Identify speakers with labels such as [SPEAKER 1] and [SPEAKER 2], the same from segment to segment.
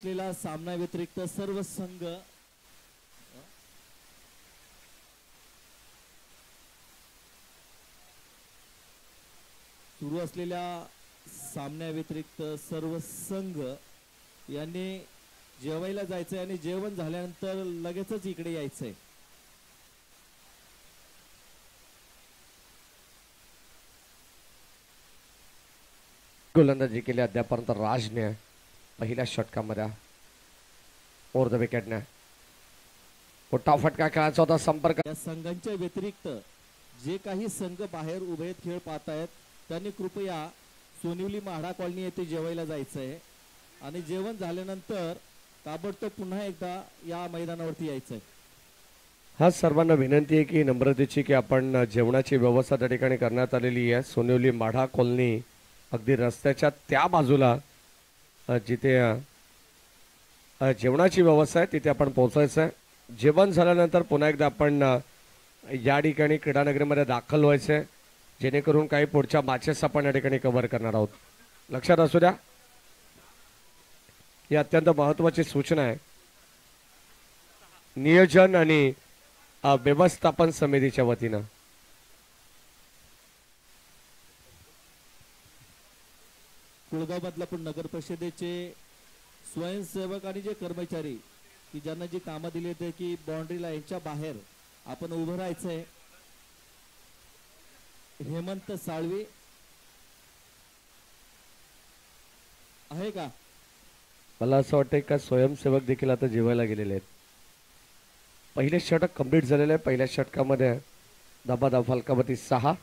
[SPEAKER 1] असलेला सामना व्यतिरिक्त सर्व संघ सुरू असलेल्या सामन्या व्यतिरिक्त सर्व संघ यांनी जेवायला जायचंय आणि जेवण झाल्यानंतर लगेचच इकडे यायचंय.
[SPEAKER 2] गोलंदाजी केली अद्यापर्यंत राजने पहिल्या षटकामध्ये ओव्हर द विकेटने मोठा फटका खेळायचा होता. संपर्क
[SPEAKER 1] या संघांच्या व्यतिरिक्त जे काही संघ बाहेर उभे खेळ पाहतायत त्यांनी कृपया सोनिवली म्हाडा कॉलनी येथे जेवायला जायचंय आणि जेवण झाल्यानंतर ताबडतोब पुन्हा एकदा या मैदानावरती यायचंय.
[SPEAKER 2] हा सर्वांना विनंती आहे की नम्रतेची की आपण जेवणाची व्यवस्था त्या ठिकाणी करण्यात आलेली आहे. सोनिवली माढा कॉलनी अगदी रस्त्याच्या त्या बाजूला जिथे जेवणाची व्यवस्था आहे तिथे आपण पोहोचायचं आहे. जेवण झाल्यानंतर पुन्हा एकदा आपण या ठिकाणी क्रीडानगरीमध्ये दाखल व्हायचं आहे जेणेकरून काही पुढच्या मॅचेस आपण या ठिकाणी कव्हर करणार आहोत. लक्षात असू द्या ही अत्यंत महत्त्वाची सूचना आहे. नियोजन आणि व्यवस्थापन समितीच्या वतीनं
[SPEAKER 1] कुळगाव बदलापूर नगर परिषदेचे स्वयंसेवक आणि जे कर्मचारी की ज्यांना जी कामं दिली होती की बाउंड्री लाईनच्या बाहेर आपण उभं राहायचंय. हेमंत साळवी आहे का?
[SPEAKER 2] मला असं वाटतं का स्वयंसेवक देखील आता जेवायला गेलेले आहेत. पहिले षटक कंप्लीट झालेले आहे. पहिल्या षटकामध्ये धाबा फलकावती 6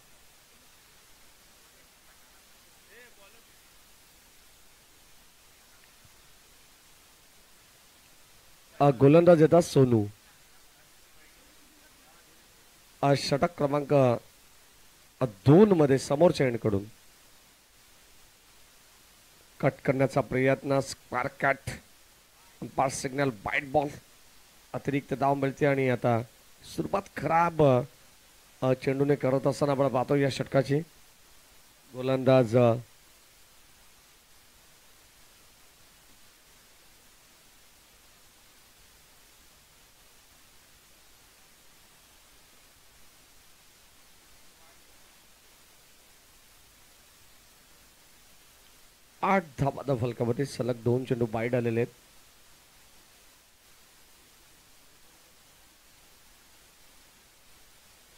[SPEAKER 2] गोलंदाज येतात सोनू. षटक क्रमांक 2 मध्ये समोरच्या एंडकडून कट करण्याचा प्रयत्न. स्पार्क कट पास सिग्नल बाईट बॉल अतिरिक्त धाव मिळते आणि आता सुरुवात खराब चेंडूने करत असताना आपण पाहतो या षटकाची. गोलंदाज 8 धाबादा फलकामध्ये सलग 2 चेंडू बाईट आलेले आहेत.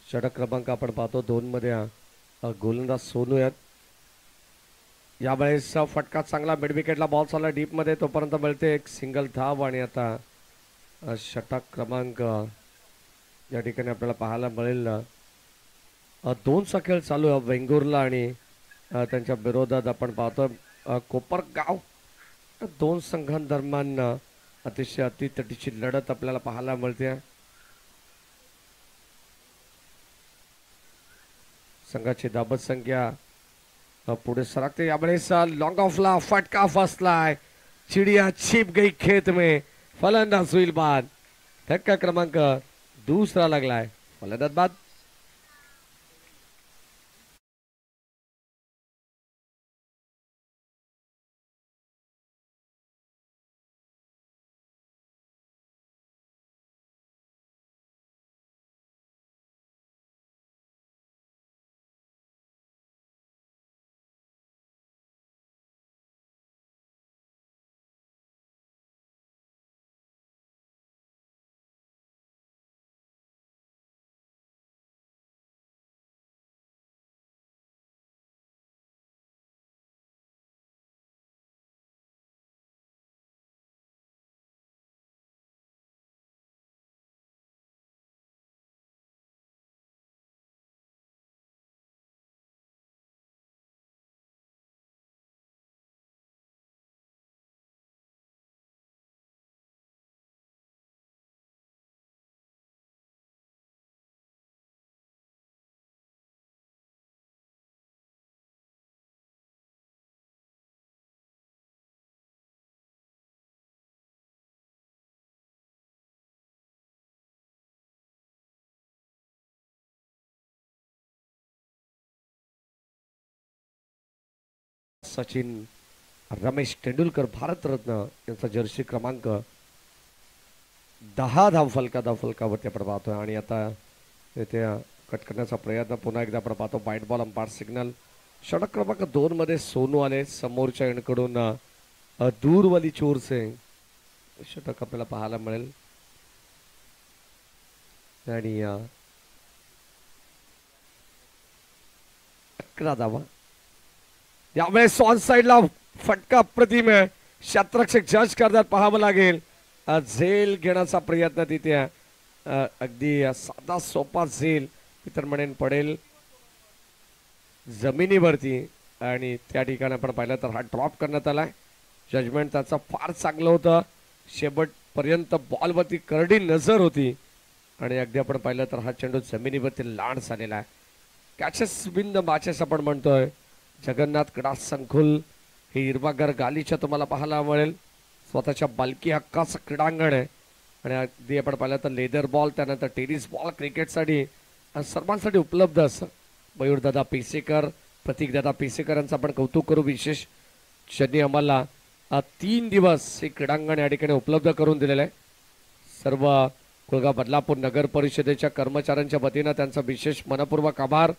[SPEAKER 2] षटक क्रमांक आपण पाहतो 2 मध्ये गोलंदाज सोनू आहेत. यावेळेस फटका चांगला मिड विकेटला बॉल चालला डीप मध्ये तोपर्यंत मिळते एक सिंगल धाव आणि आता षटक क्रमांक या ठिकाणी आपल्याला पाहायला मिळेल 2चा खेळ चालू आहे वेंगुर्ला आणि त्यांच्या विरोधात आपण पाहतो कोपरगाव. 2 संघांदरम्यान अतिशय अतितटीची लढत आपल्याला पाहायला मिळते. संघाची धाबत संख्या पुढे सरकते. यावेळेस लॉंग ऑफला फटका फसलाय. चिडिया छिप गई खेत में. फलंदाज होईल बाद. धक्का क्रमांक 2 लागलाय. फलंदाज बाद. सचिन रमेश तेंडुलकर भारतरत्न यांचा जर्सी क्रमांक 10 धावफलकावरती आपण पाहतोय. आणि आता येथे कट करण्याचा प्रयत्न पुन्हा एकदा आपण पाहतो. वाईट बॉल अंपायर सिग्नल. षटक क्रमांक 2 मध्ये सोनू आले समोरच्या एंडकडून दूरवाली चोर से षटक आपल्याला पाहायला मिळेल. आणि 11 धावा. यावेळेस ऑन साइडला फटका अप्रतिम आहे. क्षेत्ररक्षक जज करतात पाहावं लागेल. झेल घेण्याचा प्रयत्न तिथे अगदी साधा सोपा झेल इतर म्हणेन पडेल जमिनीवरती. आणि त्या ठिकाणी आपण पाहिलं तर हा ड्रॉप करण्यात आलाय. जजमेंट त्याचं फार चांगलं होतं. शेवटपर्यंत बॉलवरती करडी नजर होती. आणि अगदी आपण पाहिलं तर हा चेंडू जमिनीवरती लांड झालेला आहे. कॅचेस विन द मॅचेस आपण म्हणतोय. जगन्नाथ क्रीडा संकुल हे हिरवागार गालीच्या तुम्हाला पाहायला मिळेल. स्वतःच्या बालकी हक्काचं क्रीडांगण आहे. आणि अगदी आपण पाहिलं तर लेदर बॉल त्यानंतर टेनिस बॉल क्रिकेटसाठी सर्वांसाठी उपलब्ध असतं. मयूरदादा पेसेकर प्रतीकदादा पेसेकर यांचं आपण कौतुक करू विशेष. ज्यांनी आम्हाला 3 दिवस हे क्रीडांगण या ठिकाणी उपलब्ध करून दिलेलं आहे. सर्व कुळगाव बदलापूर नगर परिषदेच्या कर्मचाऱ्यांच्या वतीनं त्यांचा विशेष मनपूर्वक आभार.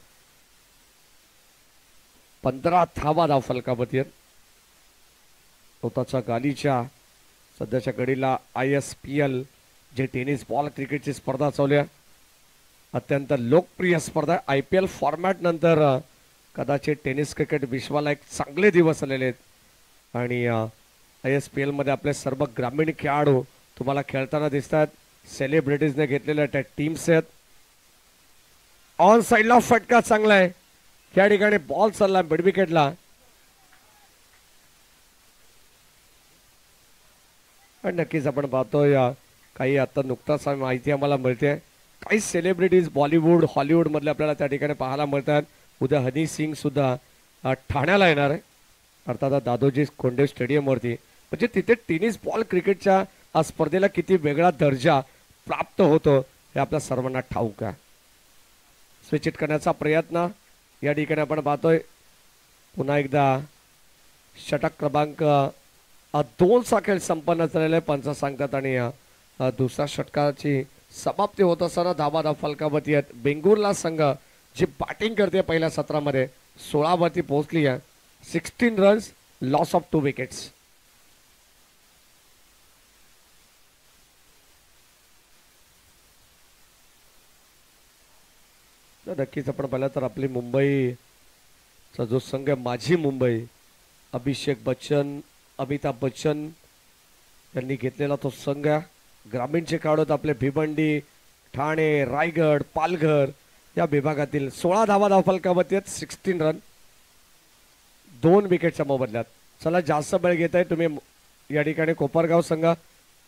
[SPEAKER 2] 15 धावा धावफलकावरती आहेत. स्वतःच्या गालीच्या सध्याच्या घडीला ISPL जे टेनिस बॉल क्रिकेटची स्पर्धा चालू आहे. अत्यंत लोकप्रिय स्पर्धा आहे. IPL फॉर्मॅट नंतर कदाचित टेनिस क्रिकेट विश्वाला एक चांगले दिवस आलेले आहेत. आणि ISPL मध्ये आपले सर्व ग्रामीण खेळाडू तुम्हाला खेळताना दिसतात. सेलिब्रिटीजने घेतलेल्या त्या टीम्स आहेत. ऑन साइडला फटका चांगला आहे. या ठिकाणी बॉल चालला मिड विकेटला. आणि नक्कीच आपण पाहतोय काही आता नुकताच माहिती आम्हाला मिळते. काही सेलिब्रिटीज बॉलिवूड हॉलिवूड मधले आपल्याला त्या ठिकाणी पाहायला मिळतात. उद्या हनी सिंग सुद्धा ठाण्याला येणार आहे. अर्थात दादोजी कोंडे स्टेडियमवरती. म्हणजे तिथे टेनिस बॉल क्रिकेटच्या स्पर्धेला किती वेगळा दर्जा प्राप्त होतो हे आपल्या सर्वांना ठाऊक आहे. स्विच हिट करण्याचा प्रयत्न या ठिकाणी आपण पाहतोय. पुन्हा एकदा षटक क्रमांक 2 चा खेळ संपन्न झालेला पंच सांगतात. आणि दुसऱ्या षटकाची समाप्ती होत असताना धावा धावफलकावरती आहेत. बेंगुरला संघ जी बॅटिंग करते पहिल्या सत्रामध्ये 16 वरती पोहोचली आहे. 16 रन्स लॉस ऑफ 2 विकेट्स. नक्कीच आपण पाहिलं तर आपली मुंबईचा जो संघ आहे माझी मुंबई अभिषेक बच्चन अमिताभ बच्चन यांनी घेतलेला तो संघ आहे. ग्रामीणचे खेळाडू आपले भिवंडी ठाणे रायगड पालघर या विभागातील 16 धावा धावफलकावरती आहेत. 16 रन 2 विकेटच्या मोबदल्यात. चला जास्त वेळ घेत आहे तुम्ही या ठिकाणी. कोपरगाव संघ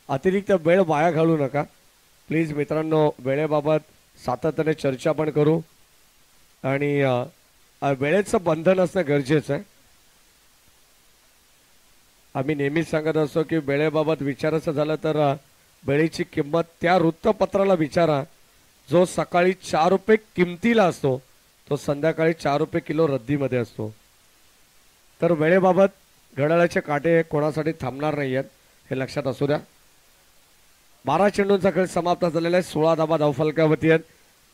[SPEAKER 2] अतिरिक्त वेळ वाया घालू नका प्लीज मित्रांनो. वेळेबाबत सातत्याने चर्चा पण करू. आणि वेळेचं बंधन असणं गरजेचं आहे. आम्ही नेहमीच सांगत असतो की वेळेबाबत विचारायचं झालं तर वेळेची किंमत त्या वृत्तपत्राला विचारा जो सकाळी 4 रुपये किमतीला असतो तो संध्याकाळी 4 रुपये किलो रद्दीमध्ये असतो. तर वेळेबाबत घड्याळाचे काटे कोणासाठी थांबणार नाही आहेत हे लक्षात असू द्या. 12 चेंडूंचा खेळ समाप्त झालेला आहे. 16 धावा धावफलकावरती आहेत.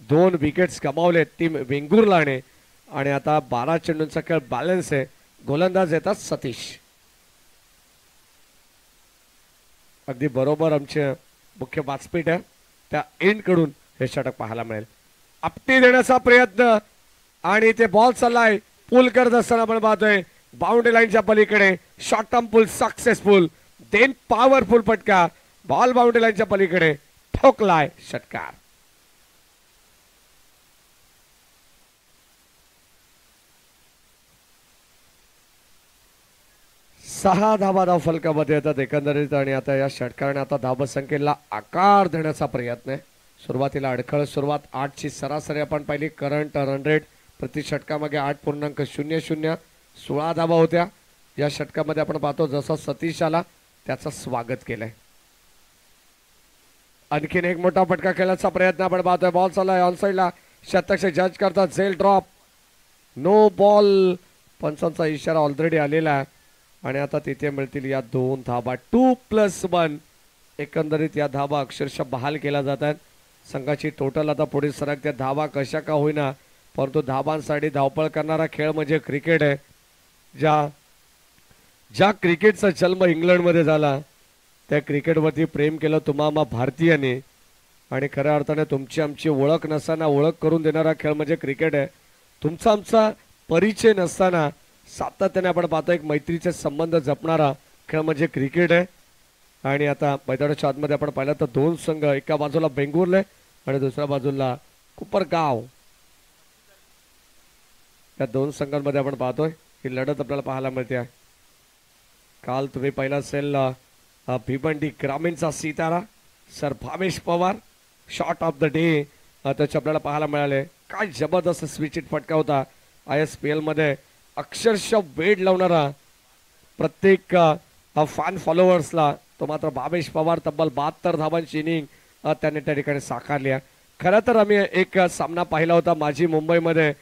[SPEAKER 2] 2 विकेट्स गमावले टीम वेंगुर्लाने. आणि आता 12 चेंडूंचा खेळ बॅलन्स आहे. गोलंदाज येतात सतीश. अगदी बरोबर आमचे मुख्य व्यासपीठ आहे त्या एंड कडून हे षटक पाहायला मिळेल. आपटी देण्याचा प्रयत्न आणि ते बॉल चाललाय पुल करत असताना आपण पाहतोय बाउंड्री लाईनच्या पलीकडे शॉर्ट टर्म पुल सक्सेसफुल. देन पॉवरफुल फटका बॉल बाउंड्री लाईनच्या पलीकडे ठोकलाय षटकार. सहा धावा धावफलकामध्ये येतात एकंदरीत. आणि आता या षटकाराने आता धावसंख्येला आकार देण्याचा प्रयत्न आहे. सुरुवातीला अडखळ सुरुवात 8 ची सरासरी आपण पाहिली. करंट रन रेट प्रति षटकामागे 8.00. 16 धावा होत्या. या षटकामध्ये आपण पाहतो जसा सतीश आला त्याचं स्वागत केलंय. आणखीन एक मोठा फटका खेळण्याचा प्रयत्न आपण पाहतोय. बॉल चाललाय ऑन साइडला. शतक जज करतात. झेल ड्रॉप नो बॉल. पंचांचा इशारा ऑलरेडी आलेला आहे. आणि आता तिथे मिळतील या 2 धाबा 2+1. एकंदरीत या धाबा अक्षरशः बहाल केल्या जातात. संघाची टोटल आता पुढे सरकते. धाबा कशा का होईना परंतु धाबांसाठी धावपळ करणारा खेळ म्हणजे क्रिकेट आहे. ज्या क्रिकेटचा जन्म इंग्लंडमध्ये झाला त्या क्रिकेटवरती प्रेम केलं तुम्हा भारतीयांनी आणि खऱ्या अर्थाने तुमची आमची ओळख नसताना ओळख करून देणारा खेळ म्हणजे क्रिकेट आहे. तुमचा आमचा परिचय नसताना सातत्याने आपण पाहतो एक मैत्रीचे संबंध जपणारा खेळ म्हणजे क्रिकेट आहे. आणि आता मैदानाच्या आतमध्ये आपण पाहिलं तर 2 संघ, एका बाजूला बेंगुर्ले आणि दुसऱ्या बाजूला कुपरगाव, या 2 संघांमध्ये आपण पाहतोय ही लढत आपल्याला पाहायला मिळते. काल तुम्ही पाहिला असेल भिवंडी ग्रामीणचा सितारा sir Bhavesh Pawar shot of the day त्याचे आपल्याला पाहायला मिळाले. काय जबरदस्त स्विच हिट फटका होता. ISPL मध्ये अक्षरशः वेड लावणारा प्रत्येक फॅन फॉलोअर्सला तो मात्र भावेश पवार तब्बल 72 धावांची इनिंग त्याने त्या ठिकाणी साकारली. खरं तर आम्ही एक सामना पाहिला होता माजी मुंबईमध्ये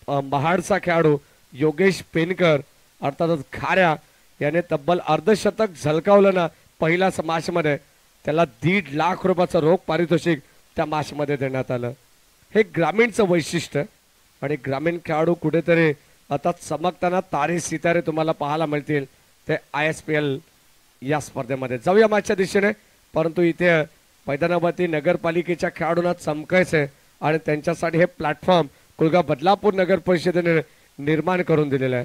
[SPEAKER 2] महाडचा खेळाडू योगेश पेनकर अर्थातच खाऱ्या याने तब्बल अर्धशतक झलकावलं ना पहिल्याच मॅचमध्ये. त्याला 1.5 लाख रुपयाचं रोख पारितोषिक त्या मॅचमध्ये देण्यात आलं. हे ग्रामीणचं वैशिष्ट्य आणि ग्रामीण खेळाडू कुठेतरी आता चमकताना तारे सितारे तुम्हाला पाहायला मिळतील ते ISPL या स्पर्धेमध्ये. जाऊया मॅचच्या दिशेने परंतु इथे मैदानावरती नगरपालिकेच्या खेळाडूंना चमकायचंय आणि त्यांच्यासाठी हे प्लॅटफॉर्म कुलगाव बदलापूर नगर परिषदेने निर्माण करून दिलेलं आहे.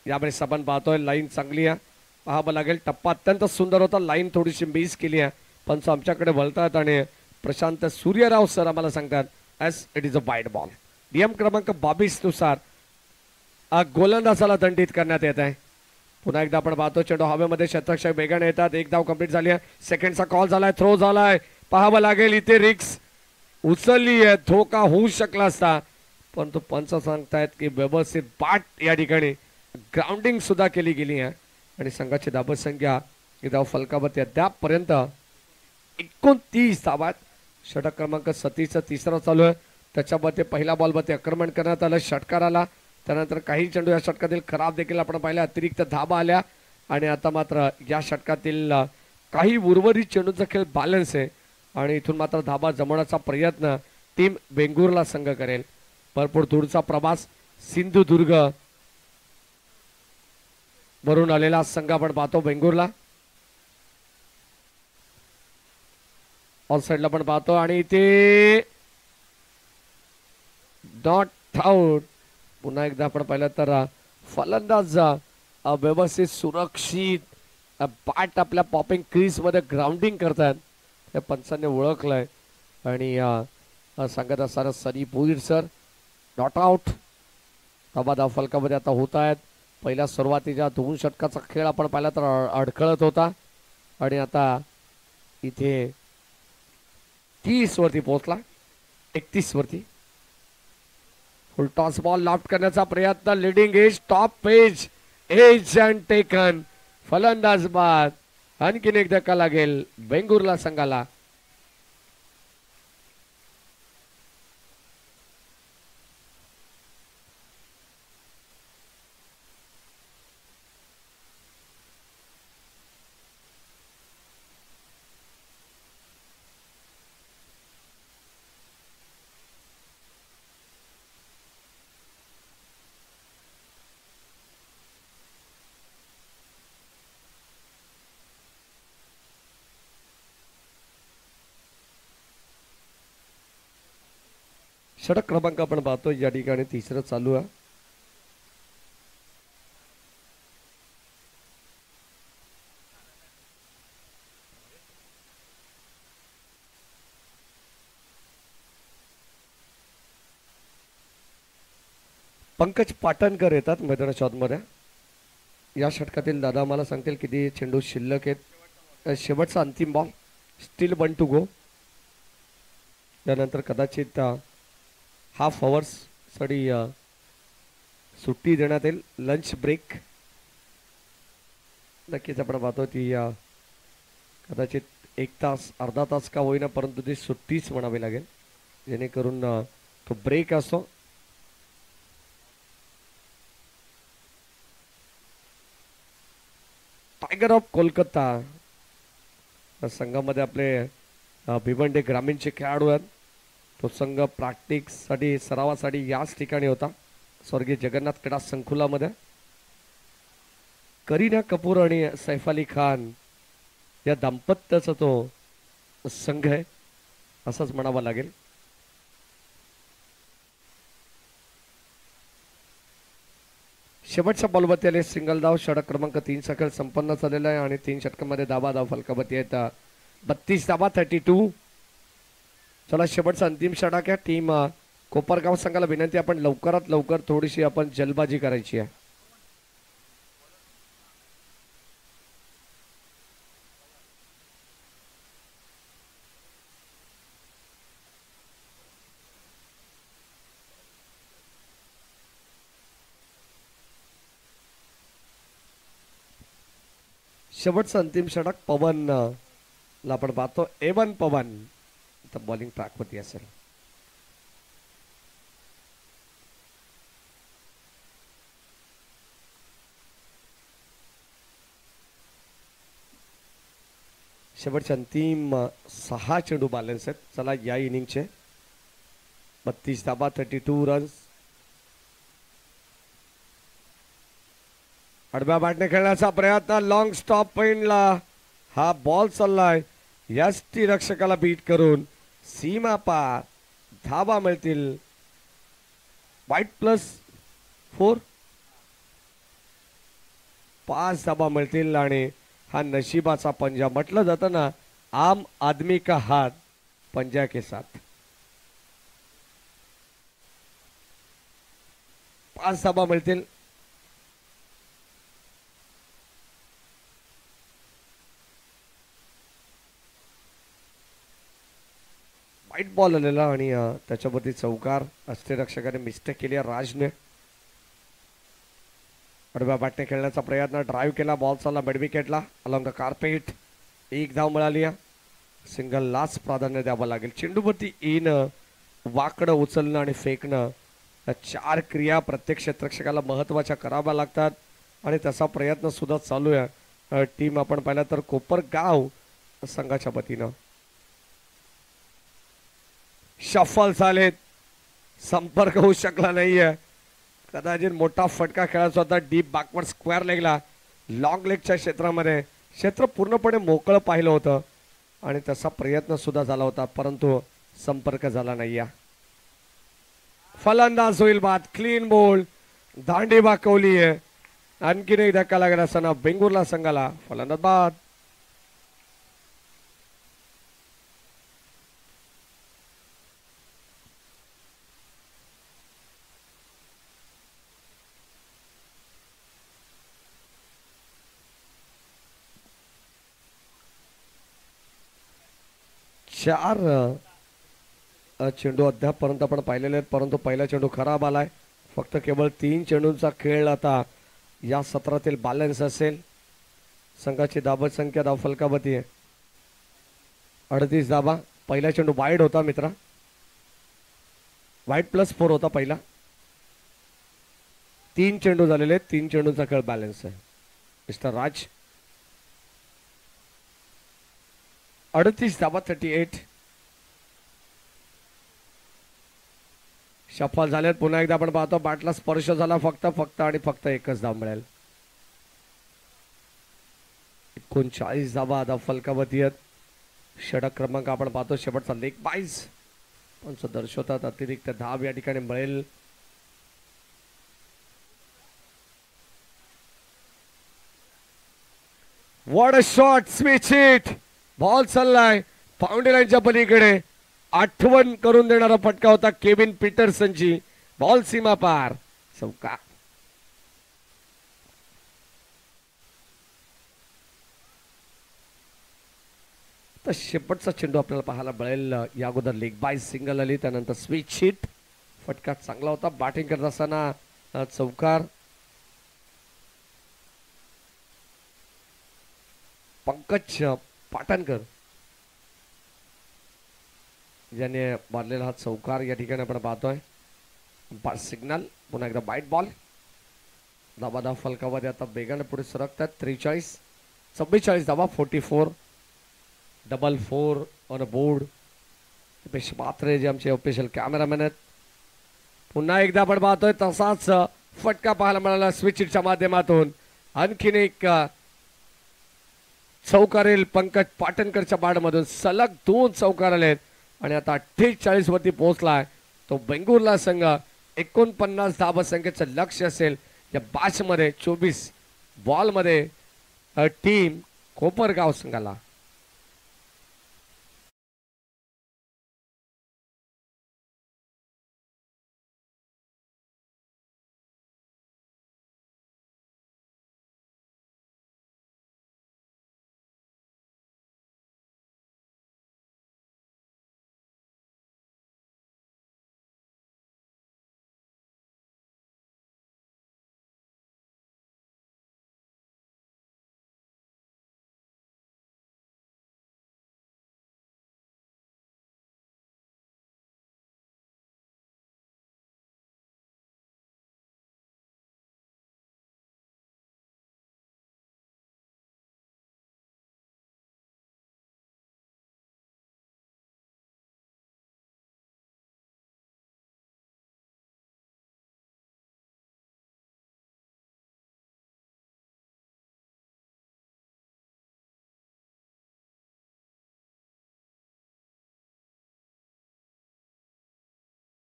[SPEAKER 2] यावेळेस आपण पाहतोय लाईन चांगली आहे पाहावं लागेल. टप्पा अत्यंत सुंदर होता. लाईन थोडीशी मिस केली आहे पण आमच्याकडे वळतात आणि प्रशांत सूर्यराव सर आम्हाला सांगतात S it is a wide ball. नियम क्रमांक 22 नुसार गोलंदाजाला दंडित करण्यात येत आहे. पुन्हा एकदा आपण पाहतो चेंडू हवेमध्ये शतकशा वेगाने येतात. 1 धाव कंप्लीट झाली आहे. सेकंडचा कॉल झालाय, थ्रो झालाय. पाहावं लागेल इथे रिक्स उचलली आहे. धोका होऊ शकला असता परंतु पंच सांगतायत की व्यवस्थित बाट या ठिकाणी ग्राउंडिंग सुद्धा केली गेली आहे आणि संघाची धाबा संख्या ही धाव फलकावरती अद्यापपर्यंत 29 धावात. षटक क्रमांक 37 तिसरा चालू आहे. त्याच्यामध्ये पहिल्या बॉलवरती आक्रमण करण्यात आलं, षटकार आला. त्यानंतर काही चेंडू या षटकातील खराब देखील आपण पाहिल्या, अतिरिक्त धाबा आल्या आणि आता मात्र या षटकातील काही उर्वरित चेंडूचा खेळ बॅलन्स आहे आणि इथून मात्र धाबा जमवण्याचा प्रयत्न टीम बेंगुरला संघ करेल. भरपूर दूरचा प्रवास सिंधुदुर्ग वरून आलेला संघ आपण पाहतो बेंगुरला. ऑल साइडला पण पाहतो आणि इथे नॉट आउट. पुन्हा एकदा आपण पाहिलं तर फलंदाज व्यवस्थित सुरक्षित बॅट आपल्या पॉपिंग क्रीज मध्ये ग्राउंडिंग करतात हे पंचांनी ओळखलंय आणि सांगत असताना सनी पुईर सर नॉट आउट. धाव फलकामध्ये आता होत आहेत. पहिल्या सुरुवातीच्या 2 षटकाचा खेळ आपण पाहिला तर अडखळत होता आणि आता इथे 30 वरती पोहोचला, 31 वरती. फुल टॉस बॉल लॉफ्ट करण्याचा प्रयत्न, leading edge top page edge and taken. फलंदाज बाद. आणखीन एक धक्का लागेल बेंगुरला संघाला. षटक क्रमांक आपण पाहतो या ठिकाणी तिसरं चालू आहे. पंकज पाटणकर येतात मैदानाच्या आतमध्ये. या षटकातील दादा मला सांगतील किती चेंडू शिल्लक आहेत. शेवटचा अंतिम बॉल, स्टील 1 to go. त्यानंतर कदाचित हाफ आवर्स साठी सुट्टी देण्यात येईल, लंच ब्रेक. नक्कीच आपण पाहतो ती कदाचित 1 तास अर्धा तास का होईना परंतु ती सुट्टीच म्हणावी लागेल जेणेकरून तो ब्रेक असतो. टायगर ऑफ कोलकाता या संघामध्ये आपले भिवंडी ग्रामीणचे खेळाडू आहेत. तो संघ प्रॅक्टिससाठी सरावासाठी याच ठिकाणी होता, स्वर्गीय जगन्नाथ क्रीडा संकुलामध्ये. करीना कपूर आणि सैफ अली खान या दाम्पत्याचा तो संघ आहे असंच म्हणावं लागेल. शेवटच्या बॉलवरती आले सिंगल धाव. षटक क्रमांक 3 चा खेळ संपन्न झालेला आहे आणि 3 षटकांमध्ये धाव फलकावरती आहेत 32 धावा 32. चला शेवटचा अंतिम षटक आहे. टीम कोपरगाव संघाला विनंती आपण लवकरात लवकर थोडीशी आपण जलबाजी करायची आहे. शेवटचं अंतिम षटक पवन ला आपण पाहतो. एवन पवन आता बॉलिंग ट्रॅकवरती असेल. शेवटचे अंतिम 6 चेंडू बॅलन्स आहेत. चला या इनिंगचे 32 धावा 32 रन्स. आडव्या बॅटने खेळण्याचा प्रयत्न. लॉंग स्टॉप पॉइंटला हा बॉल चाललाय. यष्टी रक्षकाला बीट करून सीमा पार धावा मिळतील. वाईट +4 5 धावा मिळतील आणि हा नशिबाचा पंजा. म्हटलं जातं ना, आम आदमी का हाथ पंजा के साथ. 5 धावा मिळतील. वाईट बॉल आलेला आणि त्याच्यावरती चौकार. अष्टरक्षकाने मिस्टेक केली आहे राजने. आडव्या बॅटने खेळण्याचा प्रयत्न. ड्राईव्ह केला. बॉल चालला मिड विकेटला अलॉंग द कार्पेट. 1 धाव मिळाली. सिंगल लाच प्राधान्य द्यावं लागेल. चेंडूवरती येणं, वाकडं उचलणं आणि फेकणं या 4 क्रिया प्रत्येक क्षेत्ररक्षकाला महत्त्वाच्या कराव्या लागतात आणि तसा प्रयत्न सुद्धा चालू आहे. टीम आपण पाहिला तर कोपरगाव संघाच्या वतीनं शफल झालेत. संपर्क होऊ शकला नाहीये. कदाचित मोठा फटका खेळायचा होता. डीप बॅकवर्ड स्क्वेअर लेगला लॉंग लेगच्या क्षेत्रामध्ये. क्षेत्र पूर्णपणे मोकळं पाहिलं होतं आणि तसा प्रयत्न सुद्धा झाला होता, परंतु संपर्क झाला नाहीये. फलंदाज होईल बाद. क्लीन बोल. दांडी बाकवली आहे. आणखीन एक धक्का लागला असताना बेंगुर्ला संघाला. फलंदाज बाद. चार चेंडू अद्यापपर्यंत आपण पाहिलेले आहेत, परंतु पहिला चेंडू खराब आलाय. फक्त केवळ 3 चेंडूंचा खेळ आता या सत्रातील बॅलन्स असेल. संघाची धाव संख्या धाव फलकावरती आहे 38 धावा. पहिला चेंडू वाईड होता मित्रा. वाईड +4 होता पहिला. 3 चेंडू झालेले. 3 चेंडूंचा खेळ बॅलन्स आहे. मिस्टर राज 38 धावा 38. सफल झालेत. पुन्हा एकदा आपण पाहतो बॅटला स्पर्श झाला फक्त आणि फक्त 1च धाव मिळेल. 39 धावा धाव फलकावरती आहेत. षटक क्रमांक आपण पाहतो शेवटचा लेग बाईज पंच दर्शवतात. अतिरिक्त धाव या ठिकाणी मिळेल. What a shot. Switch hit. Ball चाललाय बाउंड्री लाईनच्या पलीकडे. आठवण करून देणारा फटका होता केविन पीटरसनची. बॉल सीमा पार. चौका. तर शेवटचा चेंडू आपल्याला पाहायला मिळेल. या अगोदर लेग बाय सिंगल आली, त्यानंतर स्विच हिट. फटका चांगला होता. बॅटिंग करत असताना चौकार. पंकज पाटणकर ज्याने मारलेला हा चौकार या ठिकाणी आपण पाहतोय. सिग्नल. पुन्हा एकदा वाईट बॉल. धावा फलकामध्ये आता वेगाने पुढे सरकतात. 43. 44 धावा 44 4 on a board. Dipesh Mhatre जे आमचे ऑफिशियल कॅमेरामॅन आहेत. पुन्हा एकदा आपण पाहतोय तसाच फटका पाहायला मिळाला स्विचच्या माध्यमातून. आणखीन एक चौकार येईल पंकज पाटणकरच्या बाडमधून. सलग 2 चौकार आलेत आणि आता 48 वरती पोहोचलाय तो बेंगुर्ला संघ. 49 धावा संख्येचं लक्ष असेल या बॅच मध्ये. 24 बॉल मध्ये टीम कोपरगाव संघाला.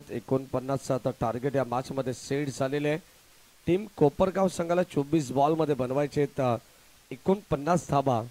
[SPEAKER 2] एकोणपन्नासचा आता टार्गेट या मॅच मध्ये सेट झालेले आहे. टीम कोपरगाव संघाला 24 बॉल मध्ये बनवायचे 49 धाबा.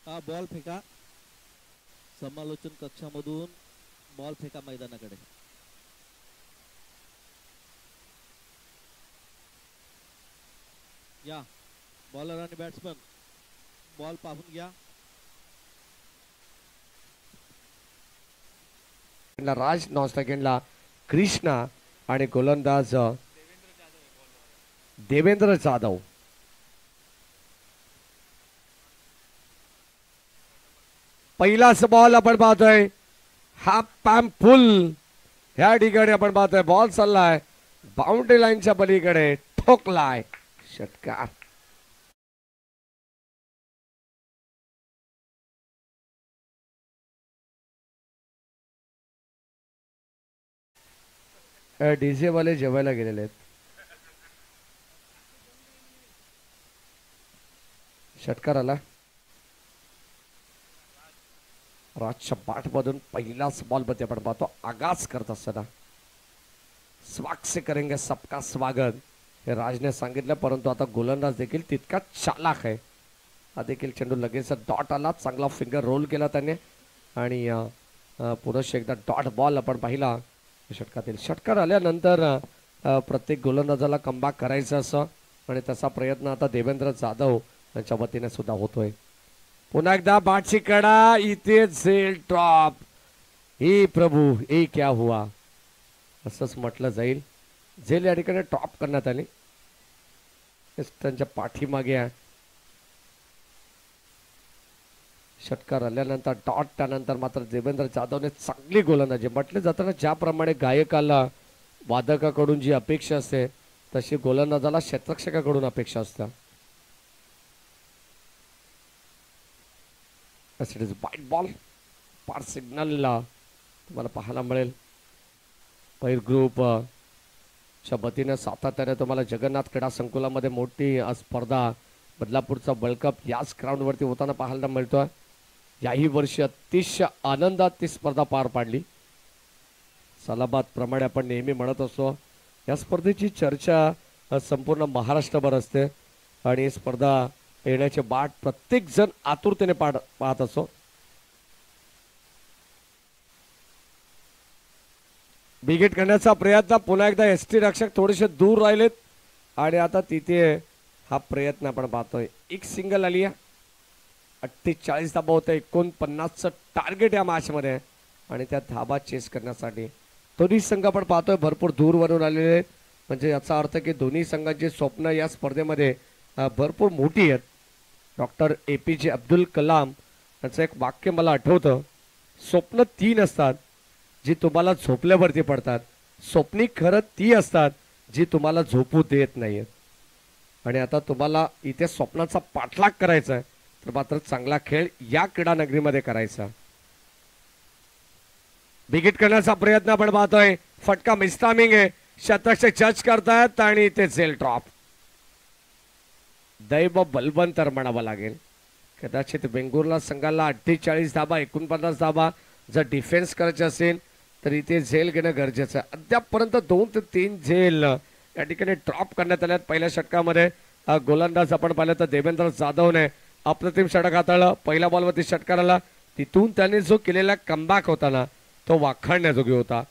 [SPEAKER 1] हा बॉल फेका समालोचन कक्षामधून बॉल फेका मैदानाकडे. या बॉलर आणि बॅट्समन बॉल पाहून घ्या.
[SPEAKER 2] राज नॉन सेकंडला कृष्णा आणि गोलंदाज देवेंद्र जाधव. पहिलाच बॉल आपण पाहतोय हाफ पॅम फुल. ह्या ठिकाणी आपण पाहतोय बॉल चाललाय बाउंड्री लाईनच्या पलीकडे ठोकलाय षटकार. डीजे वाले जेवायला गेलेले आहेत. षटकार आला राजच्या बाटमधून. पहिलाच बॉल मध्ये आपण पाहतो आगाज करत असताना स्वागत से करेंगे सबका स्वागत हे राजने सांगितलं. परंतु आता गोलंदाज देखील तितका चालाक आहे. हा देखील चेंडू लगेच डॉट आला. चांगला फिंगर रोल केला त्याने आणि पुनश्च एकदा डॉट बॉल आपण पाहिला षटकातील. षटकार आल्यानंतर प्रत्येक गोलंदाजाला कमबॅक करायचं असं आणि तसा प्रयत्न आता देवेंद्र जाधव यांच्या वतीने सुद्धा होतोय. पुन्हा एकदा बाटची कडा इथे झेल टॉप. हे प्रभू हे क्या हुआ असंच म्हटलं जाईल. झेल या ठिकाणी टॉप करण्यात आली. त्यांच्या पाठीमागे षटकार आल्यानंतर डॉट. त्यानंतर मात्र देवेंद्र जाधवने चांगली गोलंदाजी. म्हटले जाताना ज्याप्रमाणे गायकाला वादकाकडून जी अपेक्षा असते तशी गोलंदाजाला क्षेत्ररक्षकाकडून अपेक्षा असतात. इट इज वाईट बॉल. पार सिग्नलला तुम्हाला पाहायला मिळेल. पैर ग्रुप च्या वतीने सातत्याने तुम्हाला जगन्नाथ क्रीडा संकुलामध्ये मोठी स्पर्धा बदलापूरचा वर्ल्ड कप याच ग्राउंडवरती होताना पाहायला मिळतोय. याही वर्षी अतिशय आनंदात ती स्पर्धा पार पाडली. सालाबाद प्रमाणे आपण नेहमी म्हणत असतो या स्पर्धेची चर्चा संपूर्ण महाराष्ट्रभर असते आणि ही स्पर्धा येण्याचे बाट प्रत्येक जण आतुरतेने पाहत असतो. बिगेट करण्याचा प्रयत्न, पुन्हा एकदा एसटी रक्षक थोडेसे दूर राहिलेत आणि आता तिथे हा प्रयत्न आपण पाहतोय. एक सिंगल आली आहे. 48 धाबा होतं. 49चं टार्गेट या मॅचमध्ये आणि त्या धाबा चेस करण्यासाठी दोन्ही संघ आपण पाहतोय भरपूर दूरवरून आलेले आहेत. म्हणजे याचा अर्थ की दोन्ही संघांची स्वप्न या स्पर्धेमध्ये भरपूर मोठी आहेत. डॉक्टर APJ अब्दुल कलाम यांचं एक वाक्य मला आठवतं, स्वप्न 3 असतात जी तुम्हाला झोपल्यावरती पडतात, स्वप्नी खरं ती असतात जी तुम्हाला झोपू देत नाहीत. आणि आता तुम्हाला इथे स्वप्नाचा पाठलाग करायचा आहे तर मात्र चांगला खेळ या क्रीडा नगरीमध्ये करायचा. बिगिट करण्याचा प्रयत्न आपण पाहतोय. फटका मिसटायमिंग आहे. शतरक्षक जज करतायत आणि ते झेल ड्रॉप. दैव बलवंतर म्हणावं लागेल. कदाचित बेंगुर्ला संघाला 48 धाबा 49 धाबा जर डिफेन्स करायचे असेल तर इथे झेल घेणं गरजेचं आहे. अद्यापपर्यंत 2 ते 3 झेल या ठिकाणी ड्रॉप करण्यात आल्यात. पहिल्या षटकामध्ये गोलंदाज आपण पाहिलं तर देवेंद्र जाधवने अप्रतिम षटक हाताळलं. पहिल्या बॉलवरती षटकार आला. तिथून त्याने जो केलेला कमबॅक होता ना तो वाखाणण्याजोगी होता.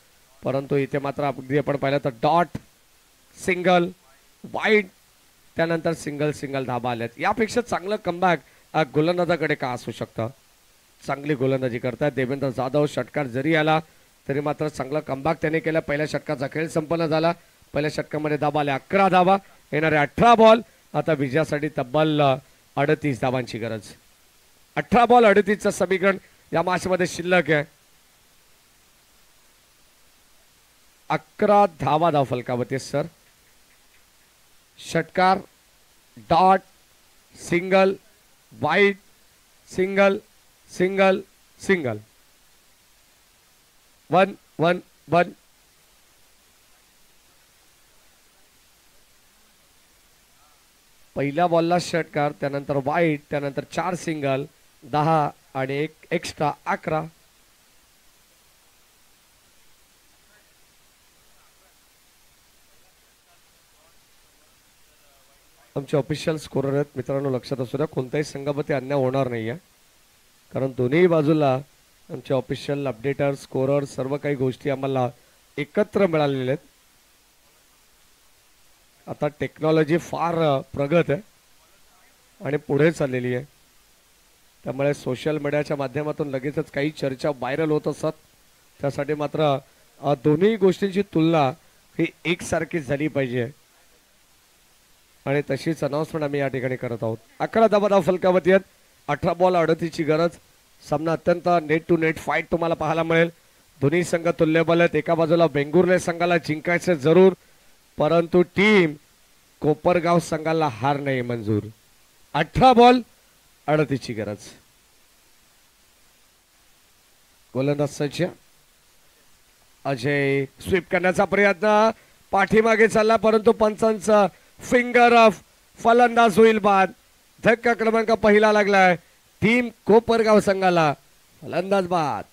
[SPEAKER 2] परंतु इथे मात्र अगदी आपण पाहिलं तर डॉट, सिंगल, वाईड, त्यानंतर सिंगल धाबा आल्यात. यापेक्षा चांगलं कमबॅक गोलंदाजाकडे का असू शकतं. चांगली गोलंदाजी करतात देवेंद्र जाधव. षटकार जरी आला तरी मात्र चांगला कमबॅक त्याने केला. पहिल्या षटकाचा खेळ संपन्न झाला. पहिल्या षटकामध्ये धाबा आल्या 11 धाबा. येणारे 18 बॉल. आता विजयासाठी तब्बल 38 धाबांची गरज. 18 बॉल 38चं समीकरण या मॅचमध्ये शिल्लक आहे. 11 धावा धाव फलकावरती सर. षटकार, डॉट, सिंगल, वाईड, सिंगल, 1-1-1. पहिल्या बॉलला षटकार, त्यानंतर वाईड, त्यानंतर 4 सिंगल, 10 आणि 1 एक्स्ट्रा 11. आमचे ऑफिशियल स्कोरर आहेत मित्रांनो, लक्षात असू द्या कोणत्याही संघामध्ये अन्याय होणार नाही आहे. कारण दोन्ही बाजूला आमचे ऑफिशियल अपडेटर, स्कोरर सर्व काही गोष्टी आम्हाला एकत्र मिळालेल्या आहेत. आता टेक्नॉलॉजी फार प्रगत आहे आणि पुढे चाललेली आहे. त्यामुळे सोशल मीडियाच्या माध्यमातून लगेचच काही चर्चा व्हायरल होत असतात. त्यासाठी मात्र दोन्ही गोष्टींची तुलना ही एकसारखीच झाली पाहिजे आणि तशीच अनाउन्समेंट आम्ही या ठिकाणी करत आहोत. 11 धावा फलकावरती आहेत. 18 बॉल 38ची गरज. सामना अत्यंत नेट टू नेट फाईट तुम्हाला पाहायला मिळेल. दोन्ही संघ तुल्यबल आहेत. एका बाजूला बेंगुर्ले संघाला जिंकायचे जरूर, परंतु टीम कोपरगाव संघाला हार नाही मंजूर. 18 बॉल 38ची गरज. गोलंदाज सज्ज. अजय स्वीप करण्याचा प्रयत्न, पाठीमागे चालला परंतु पंचांचा फिंगर ऑफ. फलंदाज होईल बाद. धक्का क्रमांक पहिला लागलाय. टीम कोपरगाव संघाला फलंदाज बाद.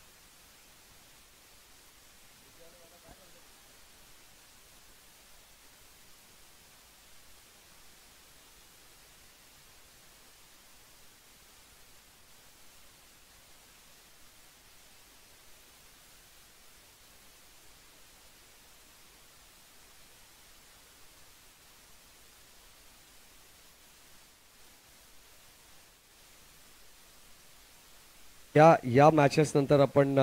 [SPEAKER 2] या मॅचेस नंतर आपण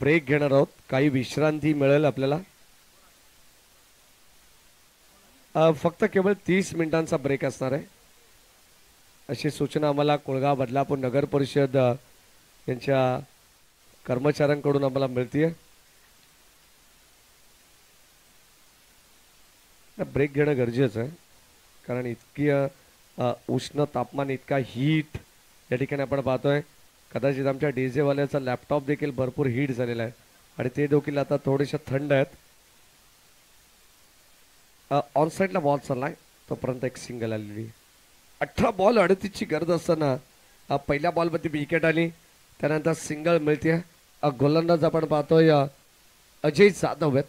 [SPEAKER 2] ब्रेक घेणार आहोत. काही विश्रांती मिळेल आपल्याला. फक्त केवळ 30 मिनिटांचा ब्रेक असणार आहे अशी सूचना आम्हाला कोळगाव बदलापूर नगर परिषद यांच्या कर्मचाऱ्यांकडून आम्हाला मिळते. ब्रेक घेणं गरजेचं आहे कारण इतकी उष्ण तापमान, इतका हीट या ठिकाणी आपण पाहतोय. कदाचित आमच्या डीजे वाल्याचा लॅपटॉप देखील भरपूर हीट झालेला आहे आणि ते देखील आता थोडेसे थंड आहेत. ऑन साईडला बॉल चाललाय तोपर्यंत एक सिंगल आलेली. 18 बॉल 38ची गरज असताना पहिल्या बॉलमध्ये विकेट आली, त्यानंतर सिंगल मिळते. गोलंदाज आपण पाहतोय अजय जाधव आहेत.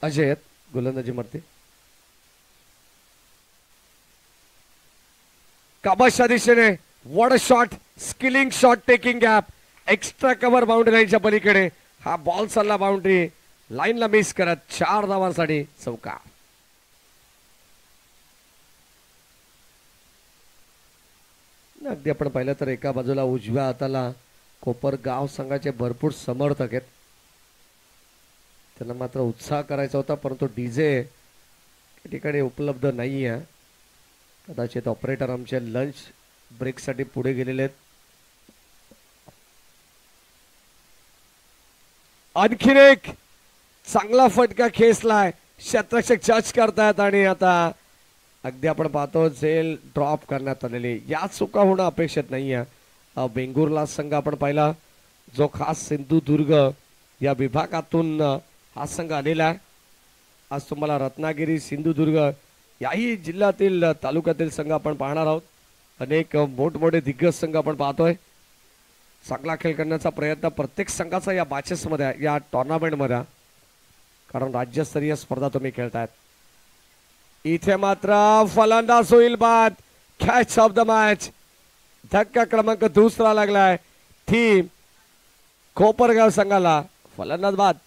[SPEAKER 2] अजय आहेत गोलंदाजी मारते. काबाशा दिशेने what a shot, skilling shot, taking gap, extra cover boundary लाईनच्या पलीकडे हा बॉल चालला बाउंड्री लाईनला मिस करत 4 धावांसाठी चौकार. अगदी आपण पाहिलं तर एका बाजूला उजव्या हाताला कोपरगाव संघाचे भरपूर समर्थक आहेत. त्यांना मात्र उत्साह करायचा होता, परंतु डीजे ठिकाणी उपलब्ध नाही आहे. कदाचित ऑपरेटर आमचे लंच ब्रेकसाठी पुढे गेलेले आहेत. आणखीन एक चांगला फटका खेचलाय, क्षेत्ररक्षक जज करतायत आणि आता अगदी आपण पाहतो झेल ड्रॉप करण्यात आलेली. या चुका होणं अपेक्षित नाहीये. वेंगुर्ला संघ आपण पाहिला जो खास सिंधुदुर्ग या विभागातून हा संघ आलेला आहे. आज तुम्हाला रत्नागिरी, सिंधुदुर्ग याही जिल्ह्यातील तालुक्यातील संघ आपण पाहणार आहोत. अनेक मोठमोठे दिग्गज संघ आपण पाहतोय. चांगला खेळ करण्याचा प्रयत्न प्रत्येक संघाचा या मॅचेसमध्ये, या टुर्नामेंटमध्ये, कारण राज्यस्तरीय स्पर्धा तुम्ही खेळतायत. इथे मात्र फलंदाज होईल बाद. Catch of the match. धक्का क्रमांक दुसरा लागलाय थीम कोपरगाव संघाला. फलंदाज बाद.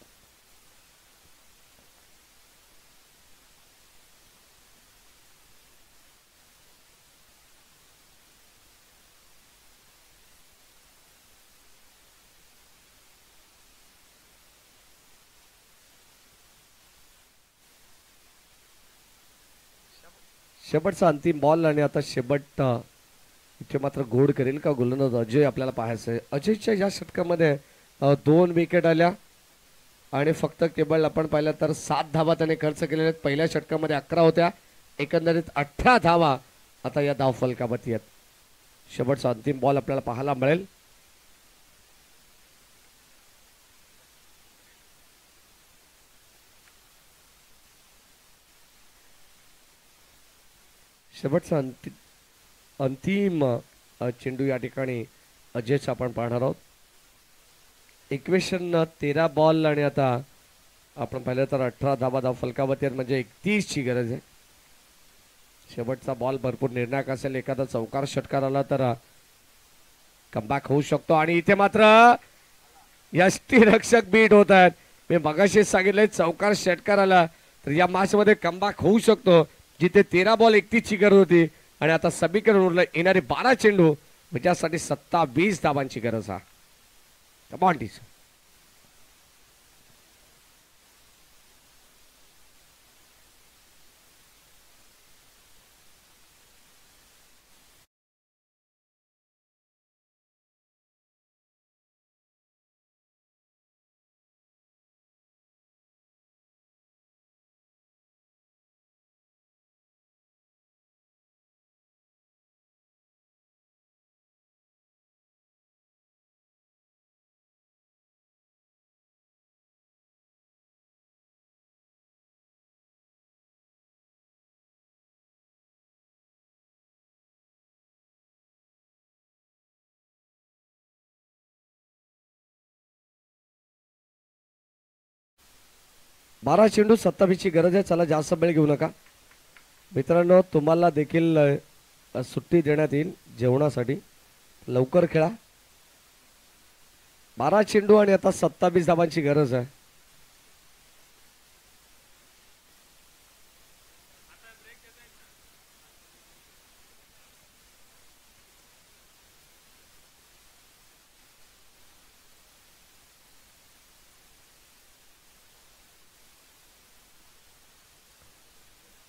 [SPEAKER 2] शेवटचा अंतिम बॉल आणि आता शेवट इथे मात्र गोड करेल का गोलंदाज अजय आपल्याला पाहायचं आहे. अजयच्या या षटकामध्ये 2 विकेट आल्या आणि फक्त केवळ आपण पाहिलं तर 7 धावा त्याने खर्च केलेल्या आहेत. पहिल्या षटकामध्ये 11 होत्या, एकंदरीत 18 धावा आता या धावफलकावरती आहेत. शेवटचा अंतिम बॉल आपल्याला पाहायला मिळेल. शेवटचा अंतिम चेंडू या ठिकाणी अजयचा आपण पाहणार आहोत. इक्वेशन 13 बॉल आणि आता आपण पाहिलं तर 18 धावा धावफलकावरती, म्हणजे 31 ची गरज आहे. शेवटचा बॉल भरपूर निर्णायक असेल. एखादा चौकार षटकार आला तर कमबॅक होऊ शकतो. आणि इथे मात्र यष्टीरक्षक बीट होत आहेत. मी मगाशी सांगितलंय चौकार षटकार आला तर या मॅच मध्ये कमबॅक होऊ शकतो. जिथे 13 बॉल 31 ची गरज होती आणि आता समीकरण उरलं येणारे 12 चेंडू, त्यासाठी 27 धावांची गरज आहे. कमांडीस बारा चेंडू 27 ची गरज आहे. चला जास्त वेळ घेऊ नका मित्रांनो. तुम्हाला देखील सुट्टी देण्यात येईल जेवणासाठी. लवकर खेळा. 12 चेंडू आणि आता 27 धावांची गरज आहे.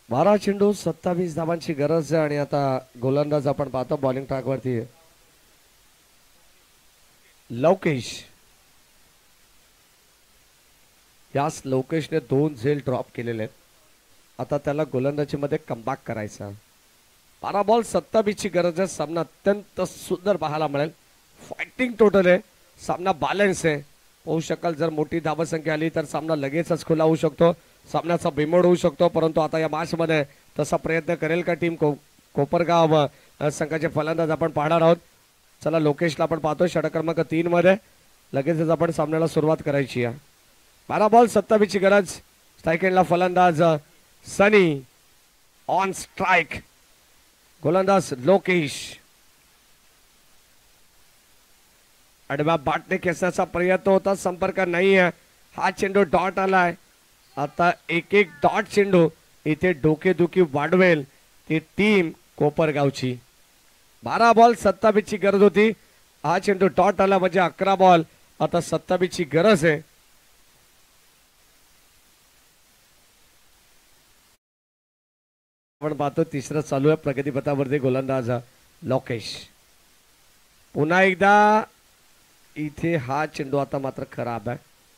[SPEAKER 2] बारा चेंडू 27 धावांची गरज आहे. आणि आता गोलंदाज आपण पाहतो बॉलिंग ट्रॅकवरती लवकेश. यास लवकेशने 2 झेल ड्रॉप केलेले आहेत. आता त्याला गोलंदाजी मध्ये कमबॅक करायचा. 12 बॉल 27 ची गरज आहे. सामना अत्यंत सुंदर पाहायला मिळेल. फायटिंग टोटल आहे. सामना बॅलन्स आहे. होऊ शकाल जर मोठी धावसंख्या आली तर सामना लगेचच खुला होऊ शकतो. सामन्याचा बिमोड होऊ शकतो, परंतु आता या मॅच मध्ये तसा प्रयत्न करेल का टीम कोपरगाव संघाचे फलंदाज आपण पाहणार आहोत. चला लोकेशला आपण पाहतोय षटक क्रमांक 3 मध्ये. लगेचच आपण सामन्याला सुरुवात करायची आहे. 12 बॉल 27 ची गरज. स्ट्राईक एंडला फलंदाज सनी, ऑन स्ट्राईक गोलंदाज लोकेश. आडव्या बाटने खेचण्याचा प्रयत्न होता, संपर्क नाही आहे. हा चेंडू डॉट आलाय. आता एक एक डॉट चेंडू इथे डोकेदुखी वाढवेल ती टीम कोपरगावची. 12 बॉल 27 ची गरज होती. हा चेंडू डॉट आला म्हणजे 11 बॉल आता 27 ची गरज आहे. आपण पाहतो तिसरं चालू आहे प्रगतीपथावरती गोलंदाज लोकेश. पुन्हा एकदा इथे हा चेंडू आता मात्र खराब आहे,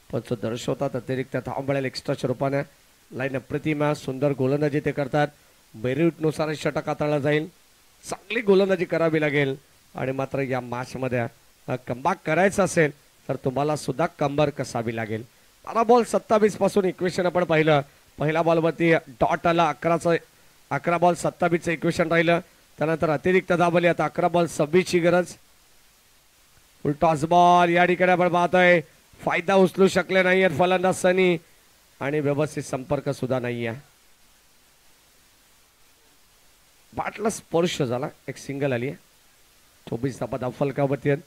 [SPEAKER 2] पण तो दर्शवतात अतिरिक्त धाव मिळेल एक्स्ट्राच्या रूपाने. लाईन अप्रतिमा सुंदर गोलंदाजी ते करतात. मेरिटनुसार षटक हाताळला जाईल. चांगली गोलंदाजी करावी लागेल आणि मात्र या मॅच मध्ये कमबॅक करायचं असेल तर तुम्हाला सुद्धा कंबर कसावी लागेल. 12 बॉल 27 पासून इक्वेशन आपण पाहिलं. पहिल्या बॉलवरती डॉट आला. 11 बॉल 27चं इक्वेशन राहिलं. त्यानंतर अतिरिक्त धाव आली. आता 11 बॉल 26 ची गरज. फुल टॉस बॉल या ठिकाणी आपण पाहतोय. फायदा उचलू शकले नाहीयेत फलंदाज सनी आणि व्यवस्थित संपर्क सुद्धा नाहीये. बाटला स्पर्श झाला. एक सिंगल आली आहे. 24 धाबा धाव फलकावरती आहेत.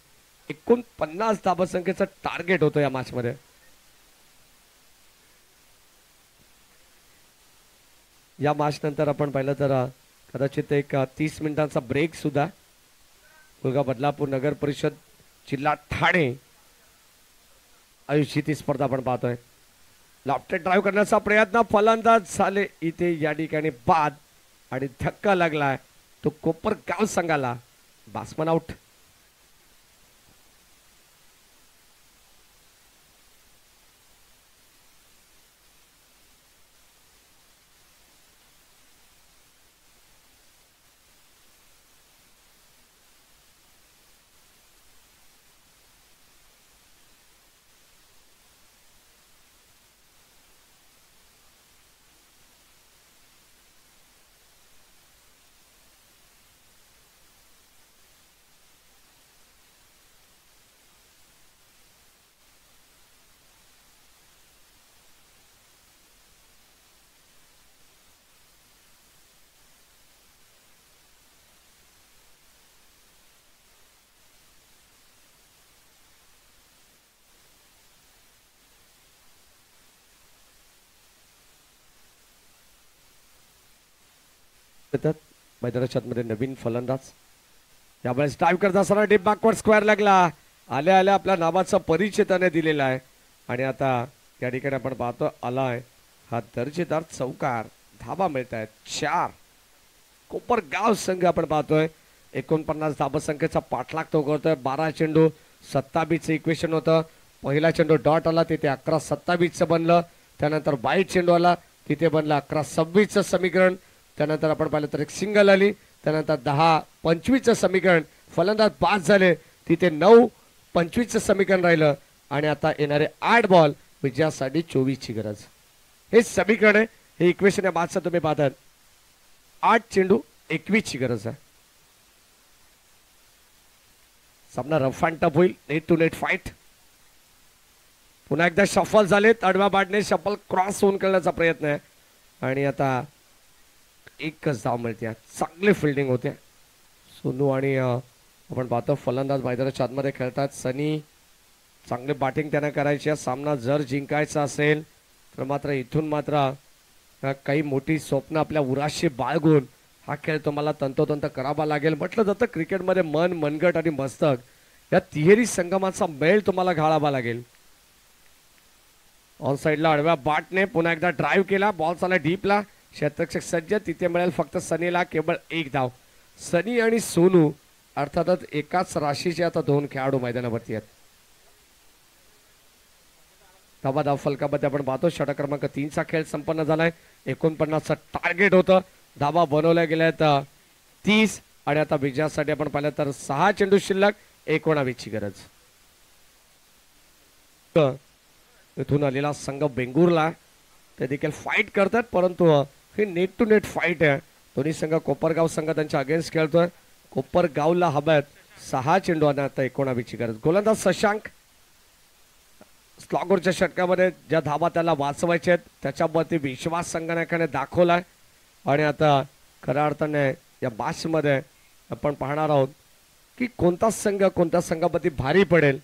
[SPEAKER 2] 49 धाबा संख्येचं टार्गेट होतं या मॅच मध्ये. या मॅच नंतर आपण पाहिलं तर कदाचित एक 30 मिनिटांचा ब्रेक सुद्धा. मुलगा बदलापूर नगर परिषद जिल्हा ठाणे आयोजित ही स्पर्धा आपण पाहतोय. लॉफ्टेड ड्राईव्ह करण्याचा प्रयत्न फलंदाज झाले इथे या ठिकाणी बाद आणि धक्का लागलाय तो कोपरगाव संघाला. Batsman out. मैदानाच्या मध्ये नवीन फलंदाज यावेळेस ड्राईव्ह करत असताना डीप बॅकवर्ड स्क्वेअर लागला. आल्या आल्या आपल्या नावाचा परिचय त्याने दिलेला आहे आणि आता या ठिकाणी आपण पाहतो आलाय हा दर्जेदार चौकार. धाबा मिळत आहेत 4. कोपरगाव संघ आपण पाहतोय 49 धाबा संख्येचा पाठलाग तो करतोय. 12 चेंडू 27चं इक्वेशन होतं. पहिला चेंडू डॉट आला तिथे 11-27चं बनलं. त्यानंतर वाईट चेंडू आला तिथे बनलं 11-26चं समीकरण. त्यानंतर आपण पाहिलं तर एक सिंगल आली. त्यानंतर 10-25चं समीकरण. फलंदाज बाद झाले तिथे 9-25चं समीकरण राहिलं आणि आता येणारे 8 बॉल विजयासाठी 24 ची गरज. हे समीकरण आहे. हे इक्वेशन या मॅचचं तुम्ही पाहतात. 8 चेंडू 21 ची गरज आहे. सामना रफ अँड टफ होईल. Net to net fight. पुन्हा एकदा शफल झालेत. आडव्या बॅटने शफल क्रॉस होऊन करण्याचा प्रयत्न आहे आणि आता एकच धाव मिळते. चांगली फिल्डिंग होते. सोनू आणि आपण पाहतो फलंदाज मैदानाच्या आतमध्ये खेळतात. सनी चांगली बॅटिंग त्याने करायची आहे. सामना जर जिंकायचा असेल तर मात्र इथून मात्र काही मोठी स्वप्न आपल्या उराशी बाळगून हा खेळ तुम्हाला तंतोतंत करावा लागेल. म्हटलं जातं क्रिकेटमध्ये मन, मनगट आणि मस्तक या तिहेरी संगमाचा मेळ तुम्हाला घालावा लागेल. ऑन साइडला आडव्या बॅटने पुन्हा एकदा ड्राईव्ह केला. बॉल चालला डीपला. क्षेत्ररक्षक सज्ज. तिथे मिळेल फक्त सनीला केवळ 1 धाव. सनी आणि सोनू अर्थातच एकाच राशीचे आता 2 खेळाडू मैदानावरती आहेत. धाबा धाव फलकामध्ये आपण पाहतो षटक क्रमांक 3चा खेळ संपन्न झालाय. 49चं टार्गेट होतं. धाबा बनवल्या गेल्या आहेत 30 आणि आता विजयासाठी आपण पाहिलं तर 6 चेंडू शिल्लक. 19 ची गरज. इथून आलेला संघ बेंगुरला ते देखील फाईट करतात, परंतु ही नेट टू नेट फाईट आहे. दोन्ही संघ, कोपरगाव संघ त्यांच्या अगेन्स्ट खेळतोय. कोपरगावला हव्यात 6 चेंडू आणि आता 19ची गरज. गोलंदाज शशांक स्लॉगरच्या षटकामध्ये ज्या धावा त्याला वाचवायच्या आहेत त्याच्यावरती विश्वास संगणकाने दाखवलाय. आणि आता खऱ्या अर्थाने या मॅचमध्ये आपण पाहणार आहोत की कोणता संघ कोणत्या संघावरती भारी पडेल.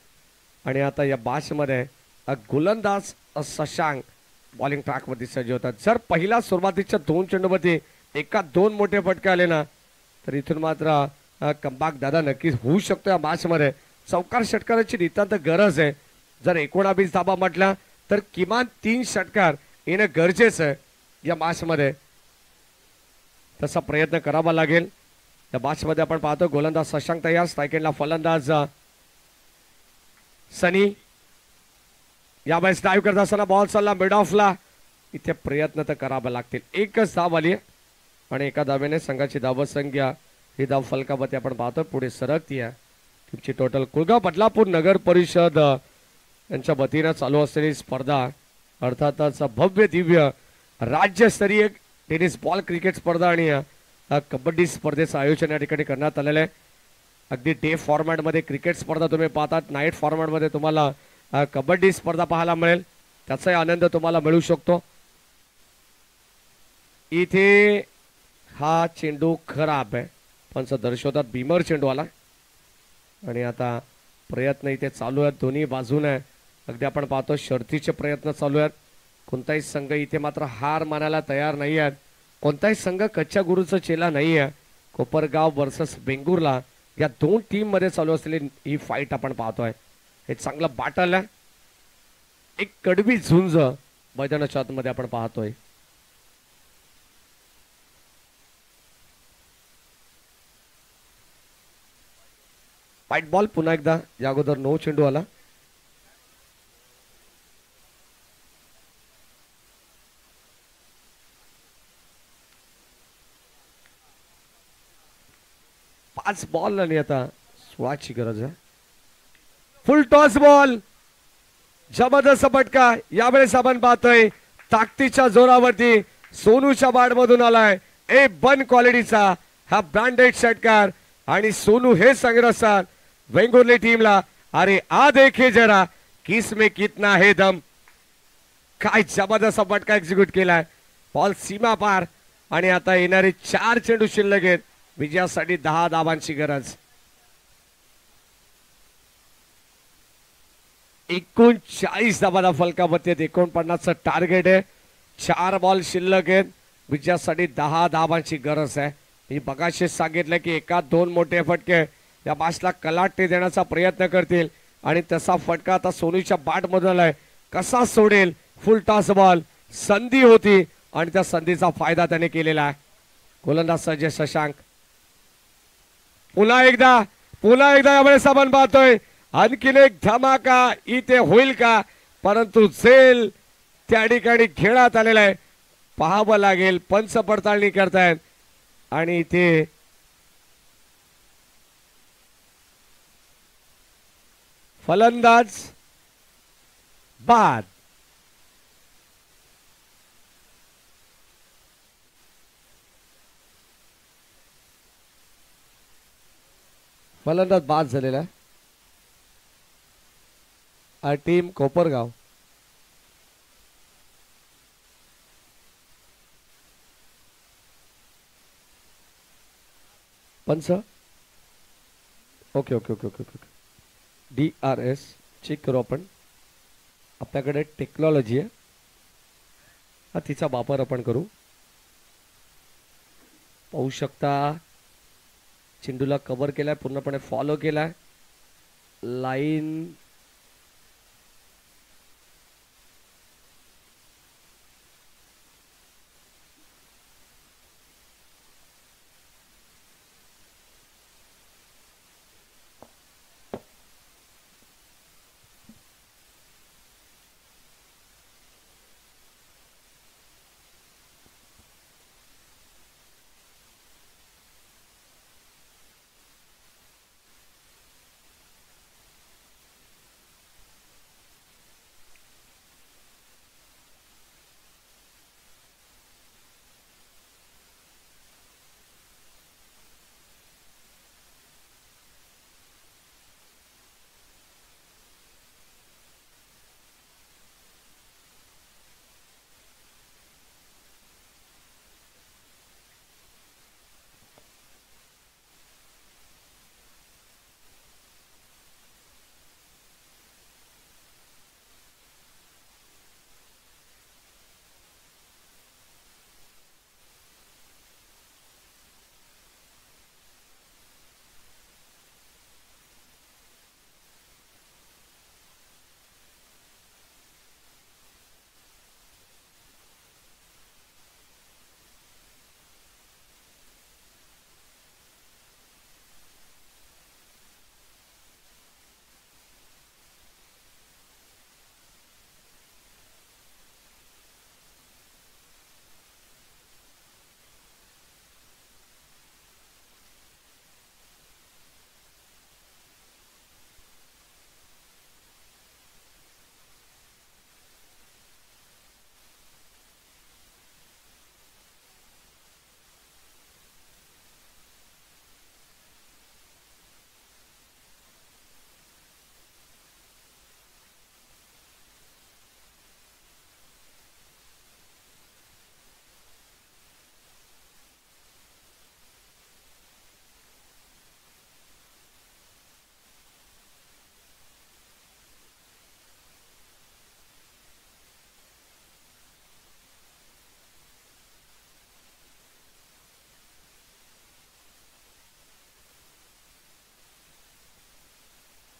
[SPEAKER 2] आणि आता या मॅचमध्ये गोलंदाज शशांक बॉलिंग ट्रॅकवरती सज्ज होतात. जर पहिल्या सुरुवातीच्या 2 चेंडूवरती एका 2 मोठे फटके आले ना तर इथून मात्र कमबॅक दादा नक्कीच होऊ शकतो. या मॅचमध्ये चौकार षटकाराची नितांत गरज आहे. जर 19 धाबा म्हटल्या तर किमान 3 षटकार येणं गरजेचं आहे या मॅचमध्ये. तसा प्रयत्न करावा लागेल. या मॅचमध्ये आपण पाहतो गोलंदाज शशांक तयार, स्ट्राईक फलंदाज सनी. यावेळेस डाईव्ह करत असताना बॉल चालला मिड ऑफला. इथे प्रयत्न तर करावे लागतील. एकच धाव आली आणि एका धावेने संघाची धावसंख्या ही धाव फलकावरती आपण पाहतो पुढे सरकती आहे. तुमची टोटल कुळगाव बदलापूर नगर परिषद यांच्या वतीनं चालू असलेली स्पर्धा अर्थातच भव्य दिव्य राज्यस्तरीय टेनिस बॉल क्रिकेट स्पर्धा आणि कबड्डी स्पर्धेचं आयोजन या ठिकाणी करण्यात आलेलं आहे. अगदी डे फॉर्मॅटमध्ये क्रिकेट स्पर्धा तुम्ही पाहतात, नाईट फॉर्मॅटमध्ये तुम्हाला कबड्डी स्पर्धा पाहायला मिळेल. त्याचाही आनंद तुम्हाला मिळू शकतो. इथे हा चेंडू खराब आहे, पंच दर्शवतात बीमर चेंडू आला. आणि आता प्रयत्न इथे चालू आहेत दोन्ही बाजूने. अगदी आपण पाहतो शर्थीचे प्रयत्न चालू आहेत. कोणताही संघ इथे मात्र हार मानायला तयार नाही आहेत. कोणताही संघ कच्च्या गुरुचा चेला नाही आहे. कोपरगाव वर्सेस बेंगुर्ला या 2 टीम मध्ये चालू असलेली ही फाईट आपण पाहतोय. हे चांगलं बाटल आहे. एक कडवी झुंज मैदानाच्या आतमध्ये आपण पाहतोय. व्हाईट बॉल पुन्हा एकदा. या अगोदर 9 चेंडू आला. पाच बॉल आणि आता 16ची गरज आहे. फुल टॉस बॉल, जबरदस्त फटका. यावेळेस आपण पाहतोय ताकदीच्या जोरावरती सोनूच्या बॅट मधून आलाय A1 क्वालिटीचा हा ब्रँडेड षटकार. आणि सोनू हे संग्रहस्थान वेंगुर्ले टीमला अरे आ देखे जरा किसमें कितना है दम. काय जबरदस्त फटका एक्झिक्यूट केलाय. बॉल सीमा पार आणि आता येणारे 4 चेंडू शिल्लक आहेत. विजयासाठी 10 धावांची गरज. 39 धावा फलकावरती 49चं टार्गेट आहे. 4 बॉल शिल्लक आहेत. विजयासाठी 10 धावांची गरज आहे. मी बघाशी सांगितलं की एका 2 मोठे फटके या मॅचला कलाटे देण्याचा प्रयत्न करतील आणि तसा फटका आता सोनूच्या बॅट मधून आलाय. कसा सोडेल. फुल टॉस बॉल, संधी होती आणि त्या संधीचा फायदा त्याने केलेला आहे. गोलंदाज संजय शशांक पुन्हा एकदा यावेळेस आपण पाहतोय आणखीन एक धमाका इथे होईल का, परंतु झेल त्या ठिकाणी खेळात आलेला आहे. पाहावं लागेल. पंच पडताळणी करतायत आणि इथे फलंदाज बाद. फलंदाज बाद झालेला आहे. टीम कोपरगाव. पंच okay okay okay okay okay. DRS check करू आपण. आपल्याकडे टेक्नॉलॉजी आहे, हा तिचा वापर आपण करू. पाहू शकता चेंडूला कव्हर केलाय, पूर्णपणे फॉलो केलाय. Line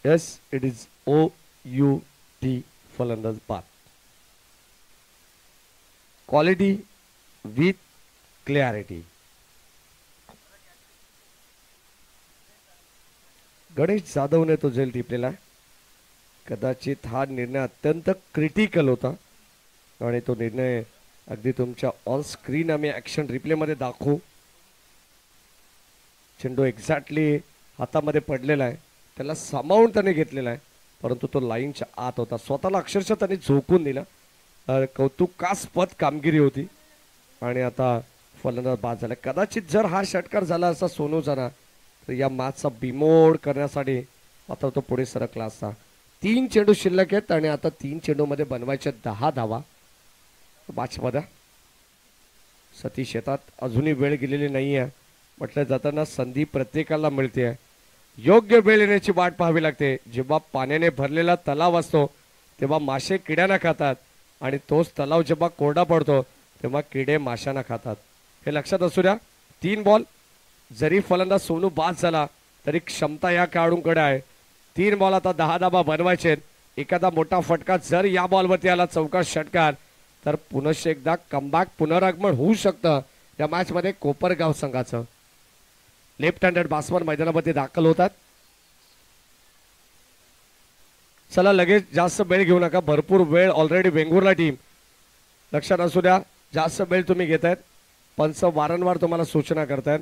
[SPEAKER 2] yes, it is OUT, फलंदाज बाद. Quality with clarity. गणेश जाधवने तो झेल टिपलेला. कदाचित हा निर्णय अत्यंत क्रिटिकल होता आणि तो निर्णय अगदी तुमच्या ऑन स्क्रीन आम्ही ॲक्शन रिप्लेमध्ये दाखवू. चेंडू एक्झॅक्टली हातामध्ये पडलेला आहे, त्याला सामावून त्याने घेतलेला आहे, परंतु तो लाईनच्या आत होता. स्वतःला अक्षरशः त्याने झोकून दिला. कौतुकास्पद कामगिरी होती आणि आता फलंदाज बाद झाला. कदाचित जर हा षटकार झाला असता सोनूचा ना, तर या मॅचचा बिमोड करण्यासाठी आता तो पुढे सरकला असता. 3 चेंडू शिल्लक आहेत आणि आता 3 चेंडूमध्ये बनवायच्या 10 धावा मॅचमध्ये. सतीश येतात, अजूनही वेळ गेलेली नाही आहे. म्हटलं जाताना संधी प्रत्येकाला मिळते, योग्य वेळ येण्याची वाट पाहावी लागते. जेव्हा पाण्याने भरलेला तलाव असतो तेव्हा मासे किड्यांना खातात आणि तोच तलाव जेव्हा कोरडा पडतो तेव्हा किडे माशांना खातात. हे लक्षात असू द्या. 3 बॉल, जरी फलंदाज सोनू बाद झाला तरी क्षमता या खेळाडूंकडे आहे. 3 बॉल आता 10 धाबा बनवायचे. एखादा मोठा फटका जर या बॉलवरती आला, चौका षटकार, तर पुनश्च एकदा कमबॅक पुनरागमन होऊ शकतं या मॅचमध्ये कोपरगाव संघाचं. लेफ्ट हँडेड बॅट्समन मैदानामध्ये दाखल होतात. चला लगेच जास्त वेळ घेऊ नका, भरपूर वेळ ऑलरेडी वेंगुर्ला टीम. लक्षात असू द्या, जास्त वेळ तुम्ही घेतायत. पंच वारंवार तुम्हाला सूचना करतायत,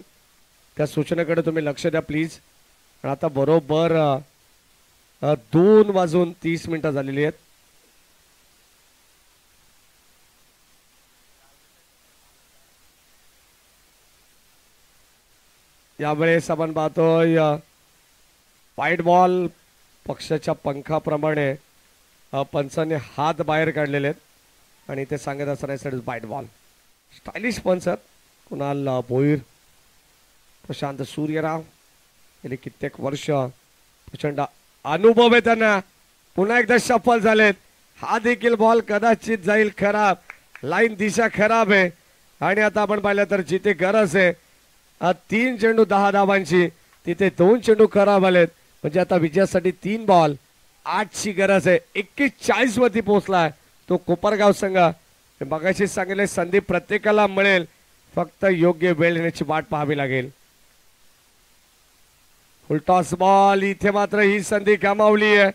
[SPEAKER 2] त्या सूचनेकडे तुम्ही लक्ष द्या प्लीज. आणि आता बरोबर 2:30 झालेली आहेत. यावेळेस आपण पाहतोय व्हाईट बॉल. पक्षाच्या पंखाप्रमाणे पंचांनी हात बाहेर काढलेले आहेत आणि ते सांगत असताना व्हाईट बॉल. स्टायलिश पंच आहेत. कुणाल भोईर, प्रशांत सूर्यराव, गेली कित्येक वर्ष प्रचंड अनुभव आहे त्यांना. पुन्हा एकदा सफल झालेत. हा देखील बॉल कदाचित जाईल खराब, लाईन दिशा खराब आहे. आणि आता आपण पाहिलं तर जिथे गरज आहे 3 चेंडू 10 धावांची, तिथे 2 चेंडू खराब आलेत. म्हणजे आता विजयासाठी 3 बॉल 8ची गरज आहे. 41 वरती पोहोचलाय तो कोपरगाव संघ. मगाशी सांगितले संधी प्रत्येकाला मिळेल, फक्त योग्य वेळ येण्याची वाट पाहावी लागेल. फुलटॉस बॉल, इथे मात्र ही संधी गमावली आहे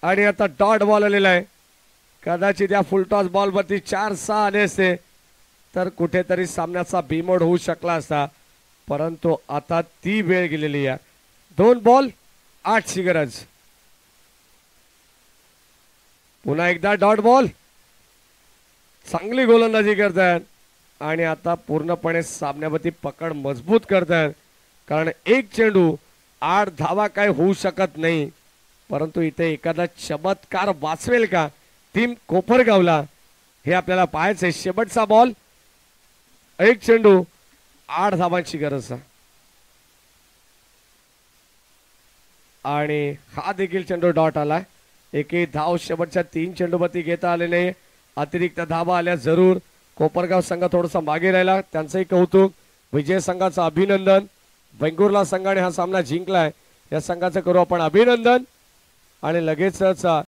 [SPEAKER 2] आणि आता डॉट बॉल आलेला आहे. कदाचित या फुलटॉस बॉल वरती 4-6 आले असते तर कुठेतरी सामन्याचा बिमोड होऊ शकला असता, परंतु आता ती वेळ गेलेली आहे. 2 बॉल 8ची गरज. पुन्हा एकदा डॉट बॉल. चांगली गोलंदाजी करतात आणि आता पूर्णपणे सामन्यावरती पकड मजबूत करतात. कारण 1 चेंडू 8 धावा काय होऊ शकत नाही, परंतु इथे एखादा चमत्कार वाचवेल का टीम कोपरगावला, हे आपल्याला पाहायचंय. शेवटचा बॉल, 1 चेंडू 8 धावांची गरज आहे आणि हा देखील चेंडू डॉट आला. एकही धाव शेवटच्या 3 चेंडूवरती घेता आले नाही. अतिरिक्त धावा आल्या जरूर. कोपरगाव संघ थोडासा मागे राहिला, त्यांचंही कौतुक. विजय संघाचं अभिनंदन. वेंगुर्ला संघाने हा सामना जिंकलाय, या संघाचं करू आपण अभिनंदन. आणि लगेचच